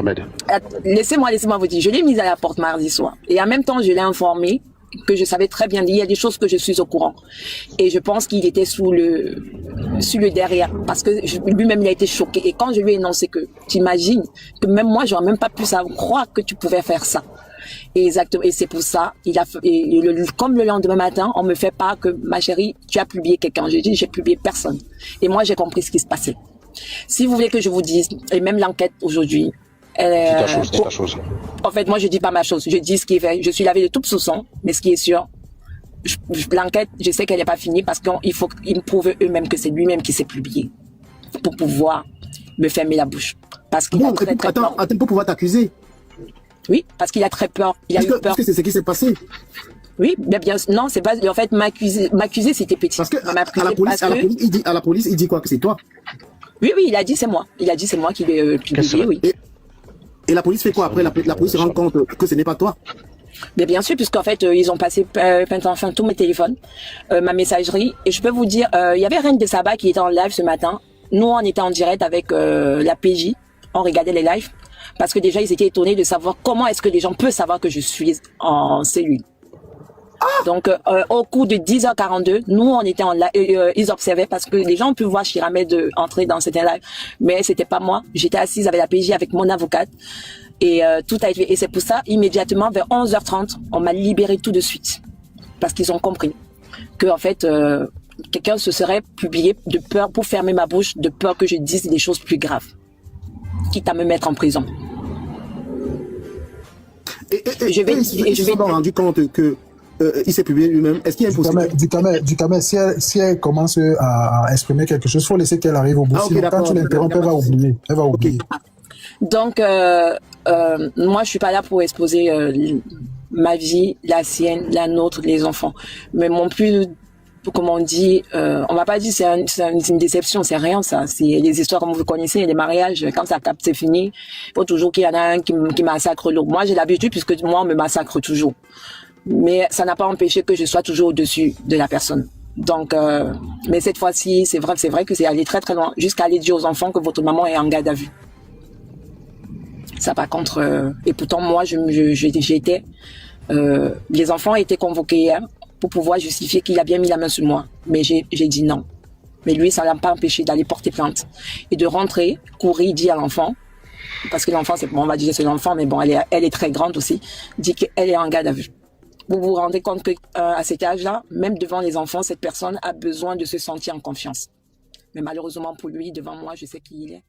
Ahmed. Laissez-moi vous dire, je l'ai mise à la porte mardi soir. Et en même temps, je l'ai informé que je savais très bien, il y a des choses que je suis au courant. Et je pense qu'il était sous le derrière, parce que lui-même, il a été choqué. Et quand je lui ai énoncé que, t'imagines, que même moi, j'aurais même pas pu savoir, croire que tu pouvais faire ça. Et exactement. Et c'est pour ça, comme le lendemain matin, on me fait part que, ma chérie, tu as publié quelqu'un. J'ai dit, j'ai publié personne. Et moi, j'ai compris ce qui se passait. Si vous voulez que je vous dise, et même l'enquête aujourd'hui, Dis ta chose. en fait, moi, je dis pas ma chose. Je dis ce qui est fait. Je suis lavé de tout soupçon, mais ce qui est sûr, l'enquête, je sais qu'elle n'est pas finie parce qu'il faut qu'ils me prouvent eux-mêmes que c'est lui-même qui s'est publié pour pouvoir me fermer la bouche. Parce qu'il a très peur. Attends, pour pouvoir t'accuser. Oui, parce qu'il a très peur. Il a eu peur. Parce que c'est ce qui s'est passé. Oui, mais bien, non, c'est pas, en fait, m'accuser, c'était petit. Parce que à la police, il dit quoi, que c'est toi? Oui, il a dit c'est moi. Il a dit c'est moi qui l'ai publié, oui. Et la police fait quoi après? La police se rend compte que ce n'est pas toi? Mais bien sûr, puisqu'en fait, ils ont passé enfin tous mes téléphones, ma messagerie. Et je peux vous dire, il y avait Reine de Saba qui était en live ce matin. Nous, on était en direct avec la PJ. On regardait les lives. Parce que déjà, ils étaient étonnés de savoir comment est-ce que les gens peuvent savoir que je suis en cellule. Donc, au cours de 10h42, nous, on était en live, ils observaient parce que les gens ont pu voir Chiramed entrer dans cette live. Mais c'était pas moi. J'étais assise avec la PJ, avec mon avocate. Et tout a été, et c'est pour ça, immédiatement, vers 11h30, on m'a libéré tout de suite. Parce qu'ils ont compris que, en fait, quelqu'un se serait publié de peur, pour fermer ma bouche, de peur que je dise des choses plus graves. Quitte à me mettre en prison. Je vais rendu compte que il s'est publié lui-même. Est-ce qu'il y a une possibilité? Du si elle commence à exprimer quelque chose, il faut laisser qu'elle arrive au bout. Sinon, quand tu l'interromps, elle va oublier. Okay. Donc, moi, je suis pas là pour exposer ma vie, la sienne, la nôtre, les enfants. Mais mon plus, comme on dit, on m'a pas dit c'est une déception, c'est rien ça. C'est les histoires comme vous connaissez, les mariages, quand ça capte, c'est fini. Il faut toujours qu'il y en a un qui massacre l'autre. Moi, j'ai l'habitude puisque moi, on me massacre toujours. Mais ça n'a pas empêché que je sois toujours au-dessus de la personne. Donc, mais cette fois-ci, c'est vrai que c'est allé très très loin, jusqu'à aller dire aux enfants que votre maman est en garde à vue. Ça, par contre, et pourtant moi, j'étais, les enfants étaient convoqués hier pour pouvoir justifier qu'il a bien mis la main sur moi, mais j'ai dit non. Mais lui, ça l'a pas empêché d'aller porter plainte et de rentrer, courir, dire à l'enfant, parce que l'enfant, on va dire c'est l'enfant, mais bon, elle est très grande aussi, dit qu'elle est en garde à vue. Vous vous rendez compte que à cet âge-là, même devant les enfants, cette personne a besoin de se sentir en confiance. Mais malheureusement pour lui, devant moi, je sais qui il est.